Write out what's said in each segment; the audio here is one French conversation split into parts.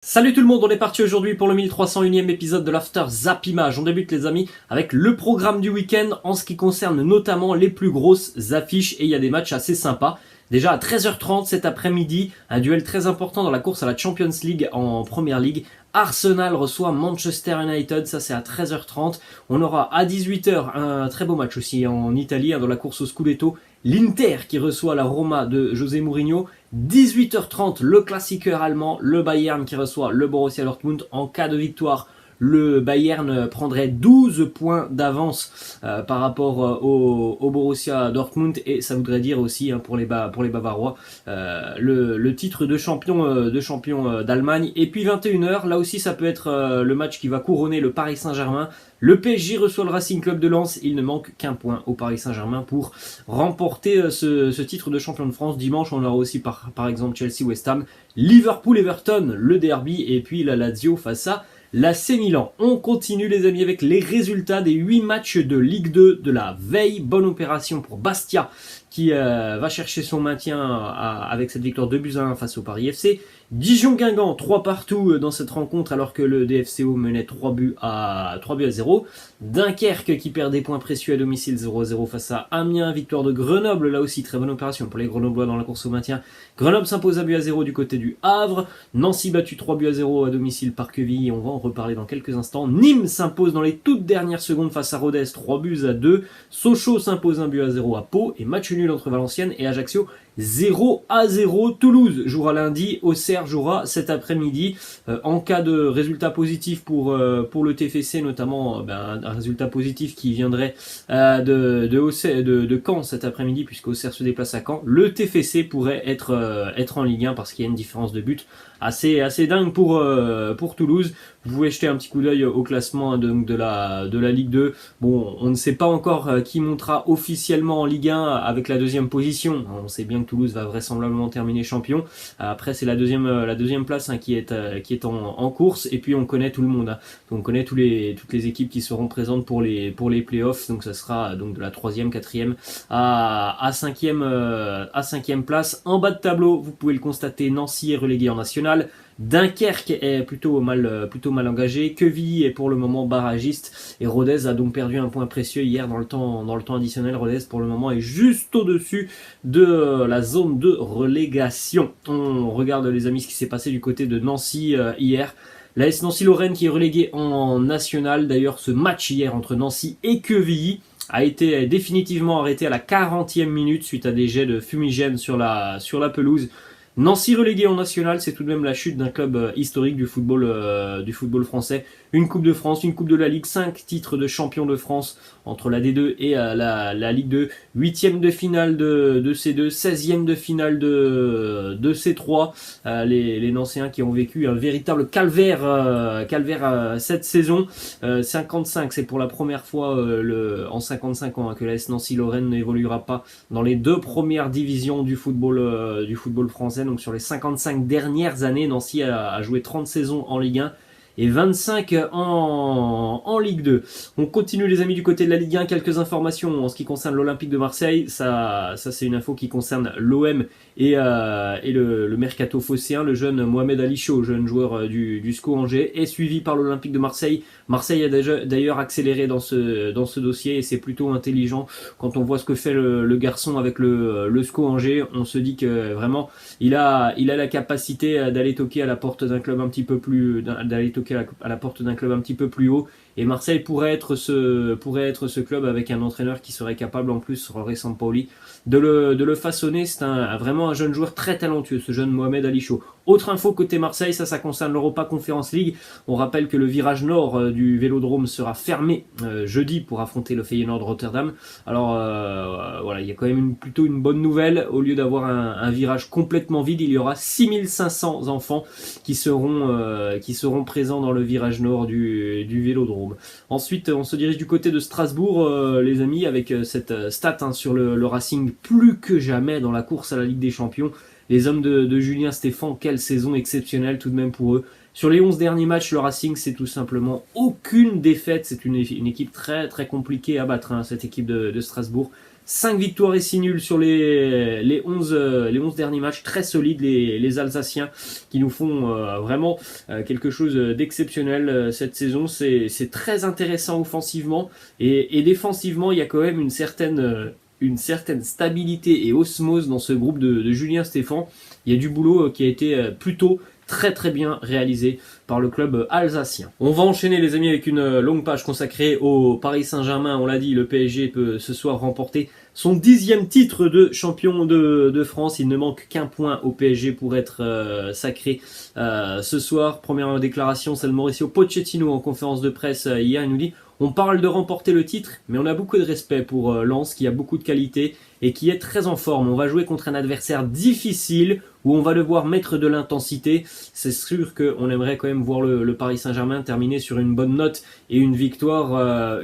Salut tout le monde, on est parti aujourd'hui pour le 1301e épisode de l'After Zap Image. On débute les amis avec le programme du week-end en ce qui concerne notamment les plus grosses affiches et il y a des matchs assez sympas. Déjà à 13h30 cet après-midi, un duel très important dans la course à la Champions League en Première Ligue. Arsenal reçoit Manchester United, ça c'est à 13h30. On aura à 18h un très beau match aussi en Italie, dans la course au Scudetto. L'Inter qui reçoit la Roma de José Mourinho. 18h30, le classiqueur allemand, le Bayern qui reçoit le Borussia Dortmund. En cas de victoire, le Bayern prendrait 12 points d'avance par rapport au Borussia Dortmund et ça voudrait dire aussi pour les Bavarois le titre de champion d'Allemagne. Et puis 21h, là aussi ça peut être le match qui va couronner le Paris Saint-Germain. Le PSG reçoit le Racing Club de Lens. Il ne manque qu'un point au Paris Saint-Germain pour remporter ce titre de champion de France. Dimanche, on aura aussi par exemple Chelsea-West Ham, Liverpool-Everton, le derby, et puis la Lazio face à l'AC Milan. On continue les amis avec les résultats des 8 matchs de Ligue 2 de la veille. Bonne opération pour Bastia qui va chercher son maintien avec cette victoire 2-1 face au Paris FC. Dijon-Guingamp 3 partout dans cette rencontre alors que le DFCO menait 3 buts à 0. Dunkerque qui perd des points précieux à domicile 0-0 face à Amiens. Victoire de Grenoble, là aussi très bonne opération pour les Grenoblois dans la course au maintien. Grenoble s'impose à 0 du côté du Havre. Nancy battu 3-0 à domicile par Quevilly, on va en reparler dans quelques instants. Nîmes s'impose dans les toutes dernières secondes face à Rodez 3-2. Sochaux s'impose 1-0 à Pau et match nul entre Valenciennes et Ajaccio 0-0. Toulouse jouera lundi, Auxerre jouera cet après-midi. En cas de résultat positif pour le TFC, notamment un résultat positif qui viendrait de Caen cet après-midi, puisque Auxerre se déplace à Caen, le TFC pourrait être en Ligue 1 parce qu'il y a une différence de but assez dingue pour Toulouse. Vous pouvez jeter un petit coup d'œil au classement de la Ligue 2. Bon, on ne sait pas encore qui montera officiellement en Ligue 1 avec la deuxième position. On sait bien que Toulouse va vraisemblablement terminer champion. Après, c'est la deuxième place qui est en course. Et puis, on connaît tout le monde. Donc, on connaît toutes les équipes qui seront présentes pour les playoffs. Donc, ça sera donc de la 3e, 4e à 5e place. En bas de tableau, vous pouvez le constater, Nancy est relégué en national. Dunkerque est plutôt mal engagé. Quevilly est pour le moment barragiste et Rodez a donc perdu un point précieux hier dans le temps additionnel. Rodez pour le moment est juste au-dessus de la zone de relégation. On regarde les amis ce qui s'est passé du côté de Nancy hier. L'AS Nancy-Lorraine qui est reléguée en national. D'ailleurs ce match hier entre Nancy et Quevilly a été définitivement arrêté à la 40e minute suite à des jets de fumigène sur la pelouse. Nancy relégué en national, c'est tout de même la chute d'un club historique du football français. Une Coupe de France, une Coupe de la Ligue, 5 titres de champion de France entre la D2 et la Ligue 2. 8e de finale de C2, 16e de finale de C3. Les Nancéens qui ont vécu un véritable calvaire cette saison. 55, c'est pour la première fois en 55 ans que l'AS Nancy-Lorraine n'évoluera pas dans les 2 premières divisions du football français. Donc sur les 55 dernières années, Nancy a joué 30 saisons en Ligue 1 et 25 en Ligue 2. On continue les amis du côté de la Ligue 1, quelques informations en ce qui concerne l'Olympique de Marseille. Ça c'est une info qui concerne l'OM et le mercato phocéen. Le jeune Mohamed Ali Chaud, jeune joueur du SCO Angers, est suivi par l'Olympique de Marseille. Marseille a d'ailleurs accéléré dans ce dossier et c'est plutôt intelligent quand on voit ce que fait le garçon avec le SCO Angers. On se dit que vraiment il a la capacité d'aller toquer à la porte d'un club un petit peu plus haut. Et Marseille pourrait être ce club avec un entraîneur qui serait capable en plus, Roré Sampaoli, de le façonner. C'est vraiment un jeune joueur très talentueux, ce jeune Mohamed Ali Chaud. Autre info côté Marseille, ça concerne l'Europa Conference League. On rappelle que le virage nord du Vélodrome sera fermé jeudi pour affronter le Feyenoord de Rotterdam. Alors voilà, il y a quand même plutôt une bonne nouvelle. Au lieu d'avoir un virage complètement vide, il y aura 6500 enfants qui seront présents dans le virage nord du Vélodrome. Ensuite, on se dirige du côté de Strasbourg, les amis, avec cette stat sur le Racing plus que jamais dans la course à la Ligue des Champions. Les hommes de Julien Stéphan, quelle saison exceptionnelle tout de même pour eux. Sur les 11 derniers matchs, le Racing, c'est tout simplement aucune défaite. C'est une équipe très très compliquée à battre, cette équipe de Strasbourg. 5 victoires et 6 nuls sur les 11 derniers matchs, très solides les Alsaciens qui nous font vraiment quelque chose d'exceptionnel cette saison. C'est très intéressant offensivement et défensivement, il y a quand même une certaine stabilité et osmose dans ce groupe de Julien Stéphan. Il y a du boulot qui a été plutôt très très bien réalisé par le club alsacien. On va enchaîner les amis avec une longue page consacrée au Paris Saint-Germain. On l'a dit, le PSG peut ce soir remporter son 10e titre de champion de France. Il ne manque qu'un point au PSG pour être sacré ce soir. Première déclaration, celle de Mauricio Pochettino en conférence de presse hier. Il nous dit: on parle de remporter le titre, mais on a beaucoup de respect pour Lens, qui a beaucoup de qualité et qui est très en forme. On va jouer contre un adversaire difficile, où on va devoir mettre de l'intensité. C'est sûr qu'on aimerait quand même voir le Paris Saint-Germain terminer sur une bonne note et une victoire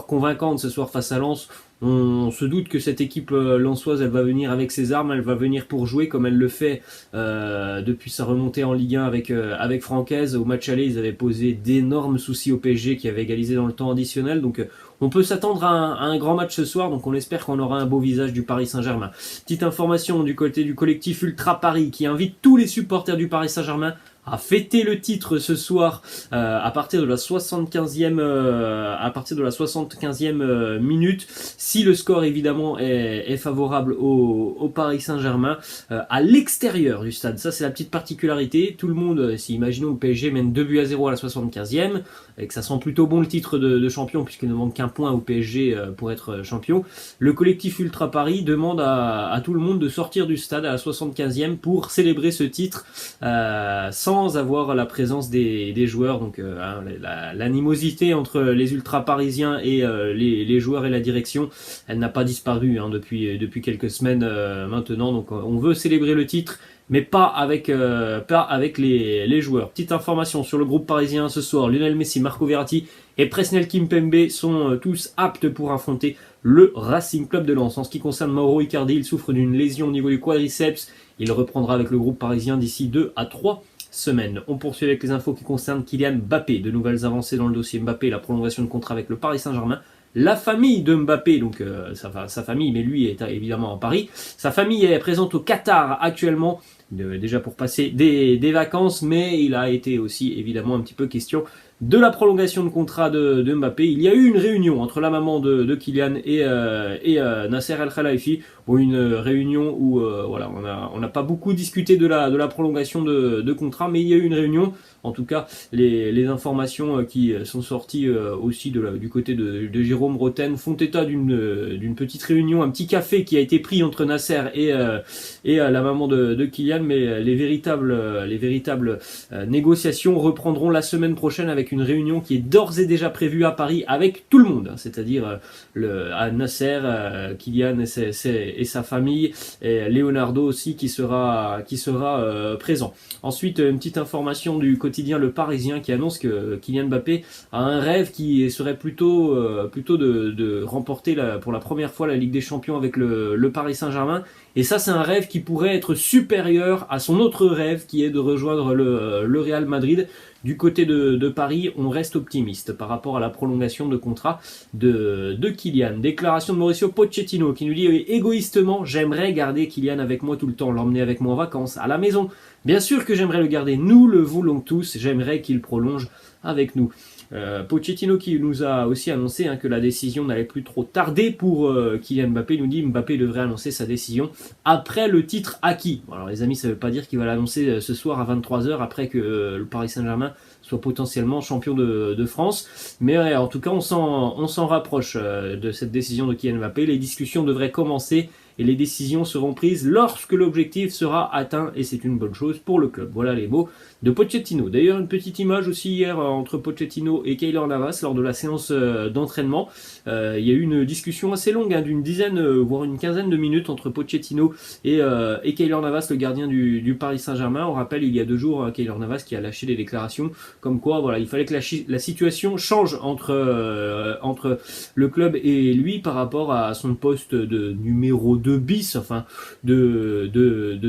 convaincante ce soir face à Lens. On se doute que cette équipe lensoise, elle va venir avec ses armes, elle va venir pour jouer comme elle le fait depuis sa remontée en Ligue 1 avec Francaise. Au match aller, ils avaient posé d'énormes soucis au PSG qui avait égalisé dans le temps additionnel. Donc on peut s'attendre à un grand match ce soir, donc on espère qu'on aura un beau visage du Paris Saint-Germain. Petite information du côté du collectif Ultra Paris qui invite tous les supporters du Paris Saint-Germain à fêter le titre ce soir à partir de la 75e minute, si le score évidemment est favorable au Paris Saint-Germain à l'extérieur du stade. Ça c'est la petite particularité. Tout le monde, si imaginons le PSG mène 2-0 à la 75e et que ça sent plutôt bon le titre de champion puisqu'il ne manque qu'un point au PSG pour être champion, le collectif Ultra Paris demande à tout le monde de sortir du stade à la 75e pour célébrer ce titre sans avoir la présence des joueurs. Donc l'animosité entre les ultra parisiens et les joueurs et la direction, elle n'a pas disparu depuis quelques semaines maintenant. Donc on veut célébrer le titre, mais pas avec les joueurs. Petite information sur le groupe parisien ce soir: Lionel Messi, Marco Verratti et Presnel Kimpembe sont tous aptes pour affronter le Racing Club de Lens. En ce qui concerne Mauro Icardi, il souffre d'une lésion au niveau du quadriceps. Il reprendra avec le groupe parisien d'ici 2 à 3 semaines. On poursuit avec les infos qui concernent Kylian Mbappé. De nouvelles avancées dans le dossier Mbappé, la prolongation de contrat avec le Paris Saint-Germain. La famille de Mbappé, donc sa famille, mais lui est évidemment à Paris. Sa famille est présente au Qatar actuellement, déjà pour passer des vacances, mais il a été aussi évidemment un petit peu question de la prolongation de contrat de Mbappé. Il y a eu une réunion entre la maman de Kylian et Nasser El Khelaifi. Bon, une réunion où voilà, on n'a pas beaucoup discuté de la prolongation de contrat, mais il y a eu une réunion. En tout cas, les informations qui sont sorties aussi du côté de Jérôme Roten font état d'une petite réunion, un petit café qui a été pris entre Nasser et la maman de Kylian, mais les véritables négociations reprendront la semaine prochaine avec une réunion qui est d'ores et déjà prévue à Paris avec tout le monde, c'est-à-dire Nasser, Kylian et sa famille, et Leonardo aussi qui sera présent. Ensuite, une petite information du quotidien Le Parisien qui annonce que Kylian Mbappé a un rêve qui serait plutôt de remporter pour la première fois la Ligue des Champions avec le Paris Saint-Germain. Et ça, c'est un rêve qui pourrait être supérieur à son autre rêve qui est de rejoindre le Real Madrid. Du côté de Paris, on reste optimiste par rapport à la prolongation de contrat de Kylian. Déclaration de Mauricio Pochettino qui nous dit égoïstement: j'aimerais garder Kylian avec moi tout le temps, l'emmener avec moi en vacances, à la maison. Bien sûr que j'aimerais le garder, nous le voulons tous, j'aimerais qu'il prolonge avec nous. Pochettino qui nous a aussi annoncé que la décision n'allait plus trop tarder pour Kylian Mbappé. Il nous dit Mbappé devrait annoncer sa décision après le titre acquis. Alors les amis, ça ne veut pas dire qu'il va l'annoncer ce soir à 23h après que le Paris Saint-Germain soit potentiellement champion de France. Mais en tout cas, on s'en rapproche de cette décision de Kylian Mbappé. Les discussions devraient commencer et les décisions seront prises lorsque l'objectif sera atteint, et c'est une bonne chose pour le club. Voilà les mots de Pochettino. D'ailleurs, une petite image aussi hier entre Pochettino et Keylor Navas lors de la séance d'entraînement. Il y a eu une discussion assez longue, d'une dizaine, voire une quinzaine de minutes entre Pochettino et Keylor Navas, le gardien du Paris Saint-Germain. On rappelle, il y a 2 jours, Keylor Navas qui a lâché des déclarations comme quoi voilà, il fallait que la situation change entre le club et lui par rapport à son poste de numéro 2 2 bis, enfin de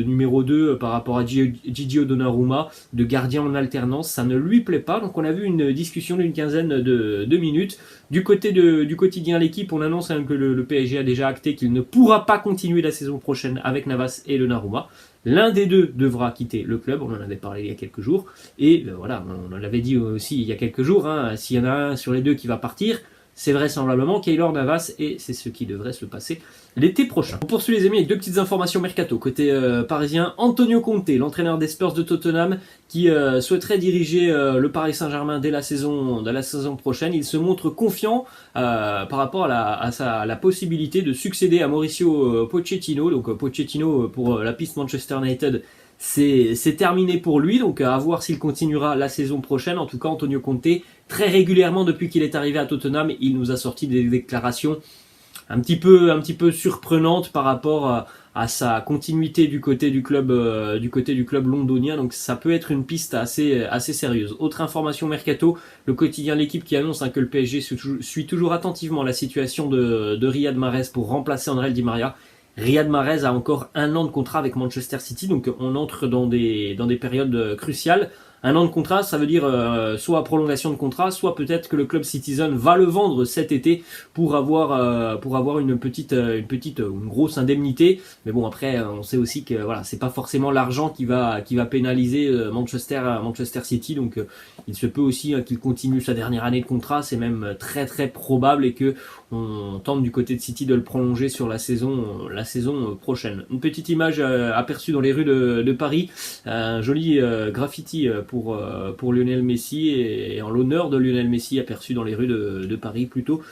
numéro 2 par rapport à Gigio Donnarumma, de gardien en alternance, ça ne lui plaît pas. Donc on a vu une discussion d'une quinzaine de minutes. Du côté du quotidien L'équipe, on annonce que le PSG a déjà acté qu'il ne pourra pas continuer la saison prochaine avec Navas et Donnarumma. L'un des deux devra quitter le club, on en avait parlé il y a quelques jours, et voilà, on en avait dit aussi il y a quelques jours, s'il y en a un sur les deux qui va partir, c'est vraisemblablement Keylor Navas, et c'est ce qui devrait se passer l'été prochain. On poursuit les amis avec deux petites informations mercato. Côté parisien, Antonio Conte, l'entraîneur des Spurs de Tottenham, qui souhaiterait diriger le Paris Saint-Germain dès la saison prochaine. Il se montre confiant par rapport à la possibilité de succéder à Mauricio Pochettino. Donc Pochettino pour la piste Manchester United, c'est terminé pour lui, donc à voir s'il continuera la saison prochaine. En tout cas, Antonio Conte, très régulièrement depuis qu'il est arrivé à Tottenham, il nous a sorti des déclarations un petit peu surprenantes par rapport à sa continuité du côté du club londonien. Donc ça peut être une piste assez sérieuse. Autre information mercato, le quotidien L'équipe qui annonce que le PSG suit toujours attentivement la situation de Riyad Mahrez pour remplacer André Di Maria. Riyad Mahrez a encore 1 an de contrat avec Manchester City, donc on entre dans des périodes cruciales. 1 an de contrat, ça veut dire soit prolongation de contrat, soit peut-être que le club Citizen va le vendre cet été pour avoir une grosse indemnité. Mais bon, après, on sait aussi que voilà, c'est pas forcément l'argent qui va pénaliser Manchester City. Donc, il se peut aussi qu'il continue sa dernière année de contrat. C'est même très très probable et que on tente du côté de City de le prolonger sur la saison prochaine. Une petite image aperçue dans les rues de Paris, un joli graffiti pour Lionel Messi et en l'honneur de Lionel Messi aperçu dans les rues de Paris, plutôt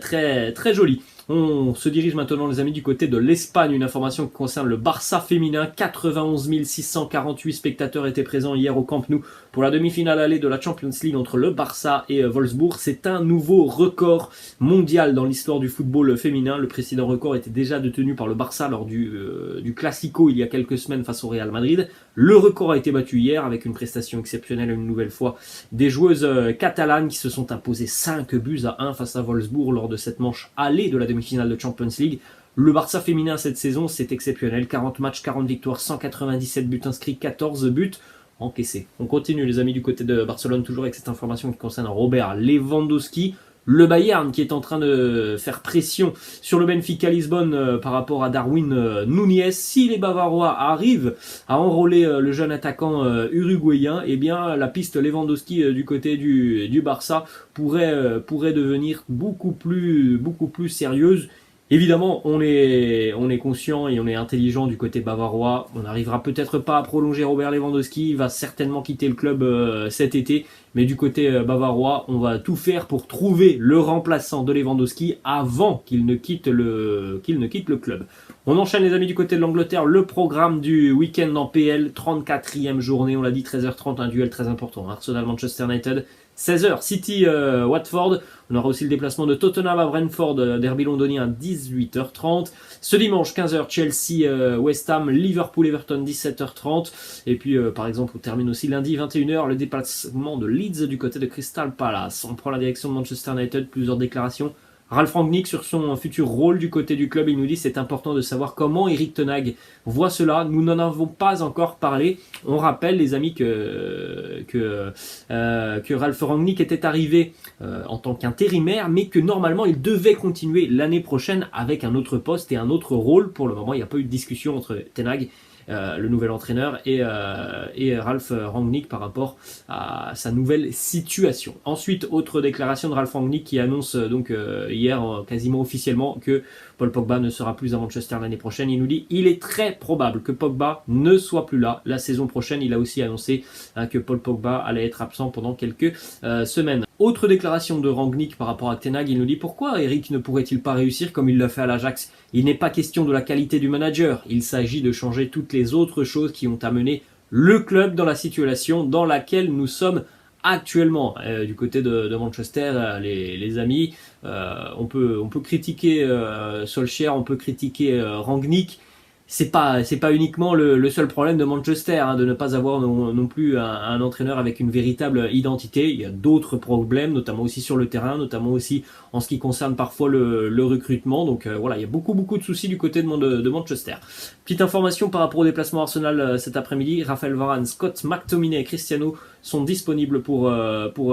très très joli. On se dirige maintenant les amis du côté de l'Espagne, une information qui concerne le Barça féminin. 91 648 spectateurs étaient présents hier au Camp Nou pour la demi-finale allée de la Champions League entre le Barça et Wolfsburg. C'est un nouveau record mondial dans l'histoire du football féminin. Le précédent record était déjà détenu par le Barça lors du Classico il y a quelques semaines face au Real Madrid. Le record a été battu hier avec une prestation exceptionnelle une nouvelle fois des joueuses catalanes qui se sont imposées 5-1 face à Wolfsburg lors de cette manche allée de la demi-finale de Champions League. Le Barça féminin cette saison, c'est exceptionnel. 40 matchs, 40 victoires, 197 buts inscrits, 14 buts encaissés. On continue les amis du côté de Barcelone, toujours avec cette information qui concerne Robert Lewandowski. Le Bayern qui est en train de faire pression sur le Benfica Lisbonne par rapport à Darwin Núñez. Si les Bavarois arrivent à enrôler le jeune attaquant uruguayen, eh bien la piste Lewandowski du côté du Barça pourrait devenir beaucoup plus sérieuse. Évidemment, on est conscient et on est intelligent du côté bavarois. On n'arrivera peut-être pas à prolonger Robert Lewandowski. Il va certainement quitter le club cet été. Mais du côté bavarois, on va tout faire pour trouver le remplaçant de Lewandowski avant qu'il ne quitte le club. On enchaîne les amis du côté de l'Angleterre. Le programme du week-end en PL, 34e journée, on l'a dit, 13h30, un duel très important. Arsenal-Manchester United. 16h, City Watford. On aura aussi le déplacement de Tottenham à Brentford, derby londonien à 18h30. Ce dimanche 15h, Chelsea West Ham, Liverpool Everton 17h30. Et puis par exemple on termine aussi lundi 21h le déplacement de Leeds du côté de Crystal Palace. On prend la direction de Manchester United, plusieurs déclarations. Ralf Rangnick sur son futur rôle du côté du club, il nous dit c'est important de savoir comment Erik ten Hag voit cela. Nous n'en avons pas encore parlé. On rappelle les amis que Ralf Rangnick était arrivé en tant qu'intérimaire, mais que normalement il devait continuer l'année prochaine avec un autre poste et un autre rôle. Pour le moment, il n'y a pas eu de discussion entre ten Hag, le nouvel entraîneur, et Ralf Rangnick par rapport à sa nouvelle situation. Ensuite, autre déclaration de Ralf Rangnick qui annonce donc hier quasiment officiellement que Paul Pogba ne sera plus à Manchester l'année prochaine. Il nous dit il est très probable que Pogba ne soit plus là la saison prochaine. Il a aussi annoncé que Paul Pogba allait être absent pendant quelques semaines. Autre déclaration de Rangnick par rapport à ten Hag, il nous dit pourquoi Eric ne pourrait-il pas réussir comme il l'a fait à l'Ajax. Il n'est pas question de la qualité du manager, il s'agit de changer toutes les autres choses qui ont amené le club dans la situation dans laquelle nous sommes actuellement. Du côté de Manchester, les amis, on peut critiquer Solskjaer, on peut critiquer Rangnick, c'est pas uniquement le seul problème de Manchester, hein, de ne pas avoir non plus un entraîneur avec une véritable identité. Il y a d'autres problèmes, notamment aussi sur le terrain, notamment aussi en ce qui concerne parfois le recrutement. Donc voilà, il y a beaucoup de soucis du côté de Manchester. Petite information par rapport au déplacement Arsenal cet après-midi. Raphaël Varane, Scott McTominay et Cristiano sont disponibles pour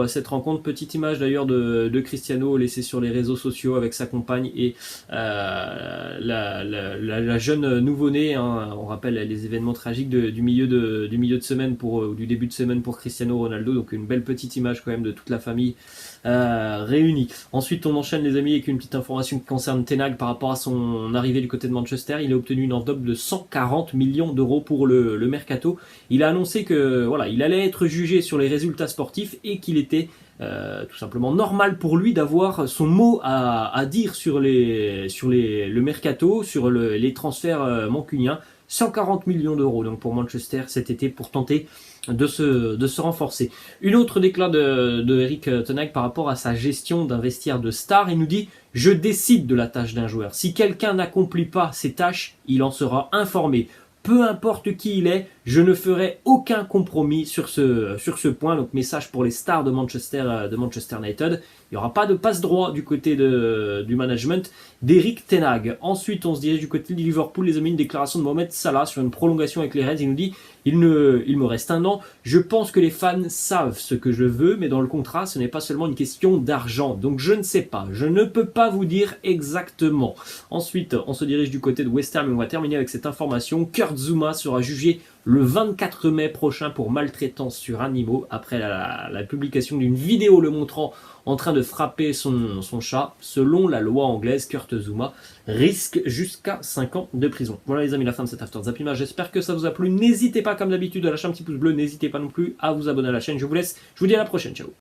cette rencontre. Petite image d'ailleurs de Cristiano laissée sur les réseaux sociaux avec sa compagne et la jeune nouveau-né. Hein. On rappelle les événements tragiques du milieu de semaine du début de semaine pour Cristiano Ronaldo. Donc une belle petite image quand même de toute la famille réunie. Ensuite, on enchaîne les amis avec une petite information qui concerne Ten Hag par rapport à son arrivée du côté de Manchester. Il a obtenu une enveloppe de 140 millions d'euros pour le mercato. Il a annoncé que voilà, il allait être jugé sur les résultats sportifs et qu'il était tout simplement normal pour lui d'avoir son mot à dire sur le mercato, sur les transferts mancuniens. 140 millions d'euros donc pour Manchester cet été pour tenter de se renforcer. Une autre déclat de Erik ten Hag par rapport à sa gestion d'un vestiaire de stars, il nous dit « Je décide de la tâche d'un joueur. Si quelqu'un n'accomplit pas ses tâches, il en sera informé. Peu importe qui il est, je ne ferai aucun compromis sur ce point. » Donc message pour les stars de Manchester United. Il n'y aura pas de passe-droit du côté du management d'Erik ten Hag. Ensuite, on se dirige du côté de Liverpool. Les amis, une déclaration de Mohamed Salah sur une prolongation avec les Reds. Il nous dit il me reste un an. Je pense que les fans savent ce que je veux, mais dans le contrat, ce n'est pas seulement une question d'argent. Donc je ne sais pas. Je ne peux pas vous dire exactement. Ensuite, on se dirige du côté de West Ham et on va terminer avec cette information. Kurt Zouma sera jugé le 24 mai prochain pour maltraitance sur animaux après la publication d'une vidéo le montrant en train de frapper son chat. Selon la loi anglaise, Kurt Zouma risque jusqu'à 5 ans de prison. Voilà les amis, la fin de cet After Zapping. J'espère que ça vous a plu. N'hésitez pas comme d'habitude à lâcher un petit pouce bleu. N'hésitez pas non plus à vous abonner à la chaîne. Je vous laisse. Je vous dis à la prochaine. Ciao.